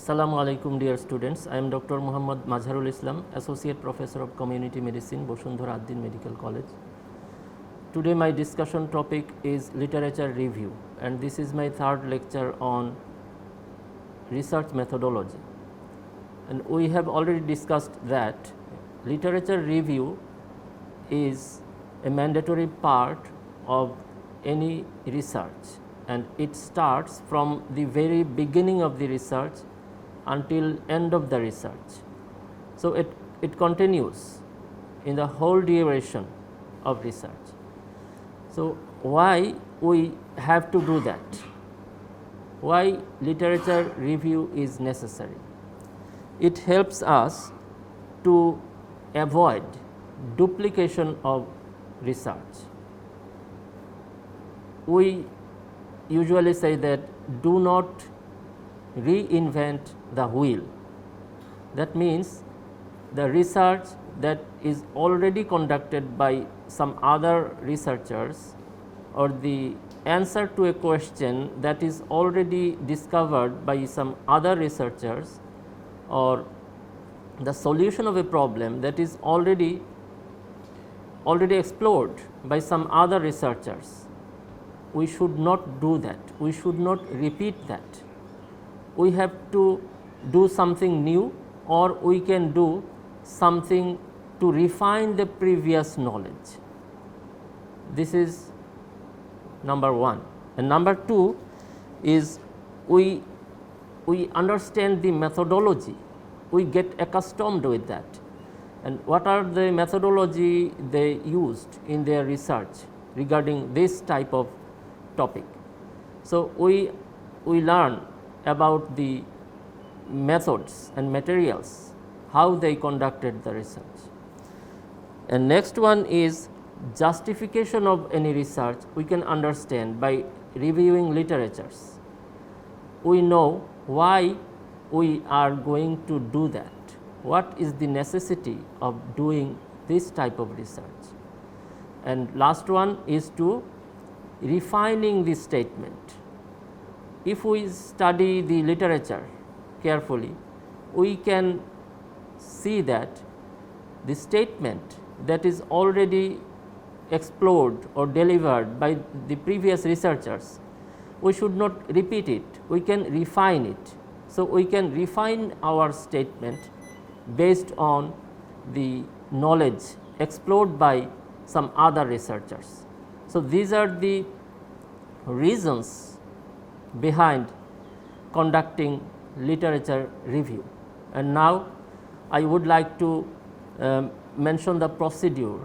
Assalamu alaikum dear students. I am Dr. Mohammad Mazharul Islam, Associate Professor of Community Medicine, Bashundhara Ad-din Medical College. Today my discussion topic is literature review, and this is my third lecture on research methodology. And we have already discussed that literature review is a mandatory part of any research, and it starts from the very beginning of the research until end of the research. So it continues in the whole duration of research. So why we have to do that? Why literature review is necessary? It helps us to avoid duplication of research. We usually say that do not reinvent the wheel. That means the research that is already conducted by some other researchers, or the answer to a question that is already discovered by some other researchers, or the solution of a problem that is already explored by some other researchers. We should not do that. We should not repeat that. We have to do something new, or we can do something to refine the previous knowledge. This is number one. And number two is we understand the methodology. We get accustomed with that. And what are the methodology they used in their research regarding this type of topic? So we learn about the methods and materials, how they conducted the research. And next one is justification of any research we can understand by reviewing literatures. We know why we are going to do that. What is the necessity of doing this type of research? And last one is to refining the statement. If we study the literature carefully, we can see that the statement that is already explored or delivered by the previous researchers, we should not repeat it, we can refine it. So we can refine our statement based on the knowledge explored by some other researchers. So these are the reasons behind conducting literature review. And now I would like to mention the procedure,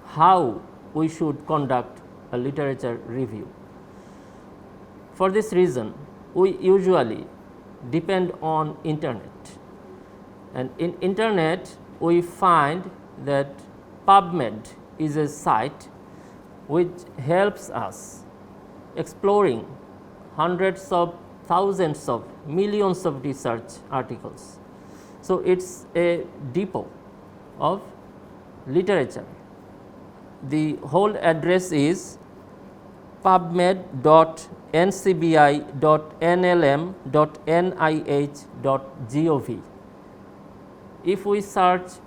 how we should conduct a literature review. For this reason, we usually depend on internet. And in internet, we find that PubMed is a site which helps us exploring hundreds of thousands of millions of research articles. So it's a depot of literature. The whole address is pubmed.ncbi.nlm.nih.gov. If we search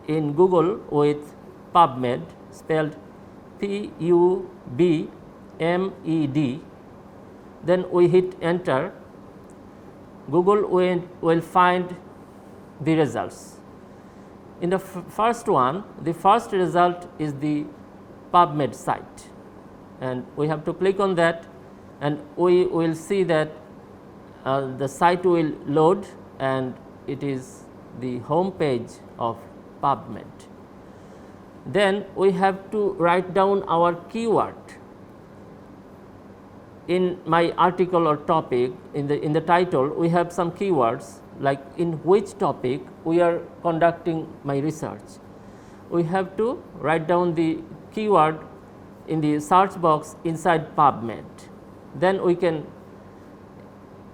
in Google with PubMed, spelled PUBMED, then we hit enter, Google will find the results. In the first one, the first result is the PubMed site, and we have to click on that, and we will see that the site will load, and it is the home page of PubMed. Then we have to write down our keyword. In my article or topic, in the title, we have some keywords like in which topic we are conducting my research. We have to write down the keyword in the search box inside PubMed. Then we can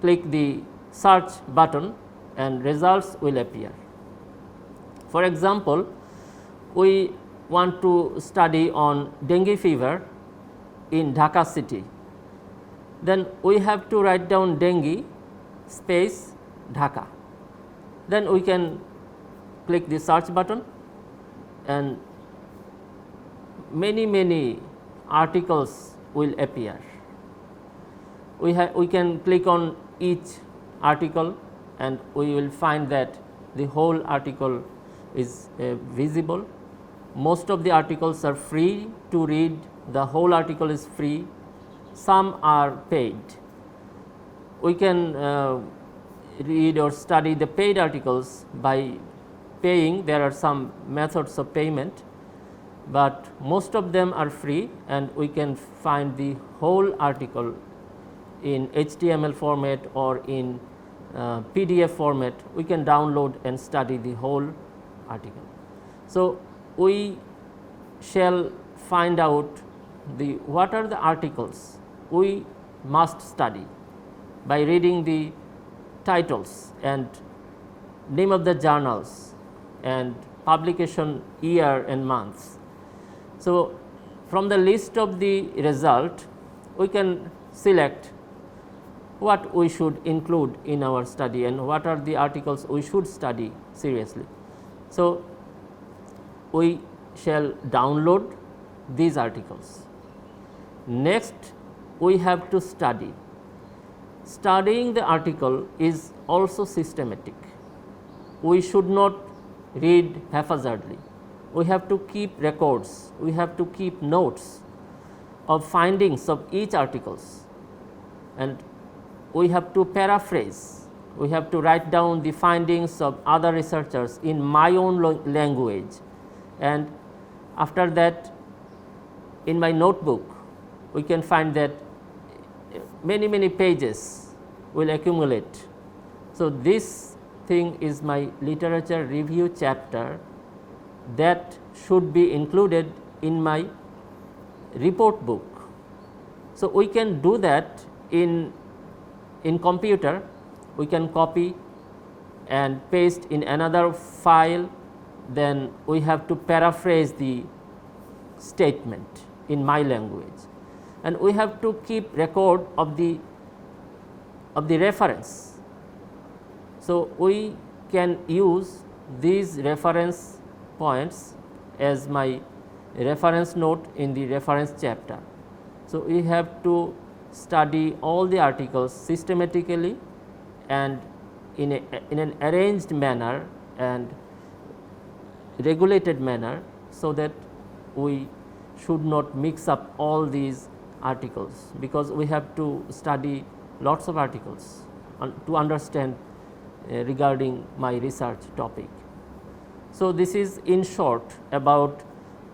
click the search button and results will appear. For example, we want to study on dengue fever in Dhaka city. Then we have to write down dengue space Dhaka. Then we can click the search button and many articles will appear. We can click on each article and we will find that the whole article is visible. Most of the articles are free to read, the whole article is free, some are paid. We can read or study the paid articles by paying. There are some methods of payment, but most of them are free, and we can find the whole article in HTML format or in PDF format. We can download and study the whole article. So, we shall find out what are the articles we must study by reading the titles and name of the journals and publication year and months. So, from the list of the result, we can select what we should include in our study and what are the articles we should study seriously. So, we shall download these articles. Next, we have to study. Studying the article is also systematic. We should not read haphazardly. We have to keep records, we have to keep notes of findings of each articles, and we have to paraphrase. We have to write down the findings of other researchers in my own language, and after that in my notebook we can find that many pages will accumulate. So, this thing is my literature review chapter that should be included in my report book. So, we can do that in computer. We can copy and paste in another file, then we have to paraphrase the statement in my language, and we have to keep record of the reference. So, we can use these reference points as my reference note in the reference chapter. So, we have to study all the articles systematically and in an arranged manner and regulated manner, so that we should not mix up all these articles, because we have to study lots of articles to understand regarding my research topic. So, this is in short about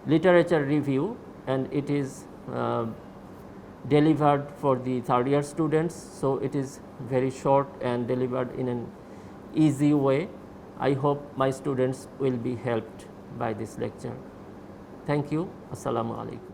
literature review, and it is delivered for the third year students. So, it is very short and delivered in an easy way. I hope my students will be helped by this lecture. Thank you. Assalamu alaikum.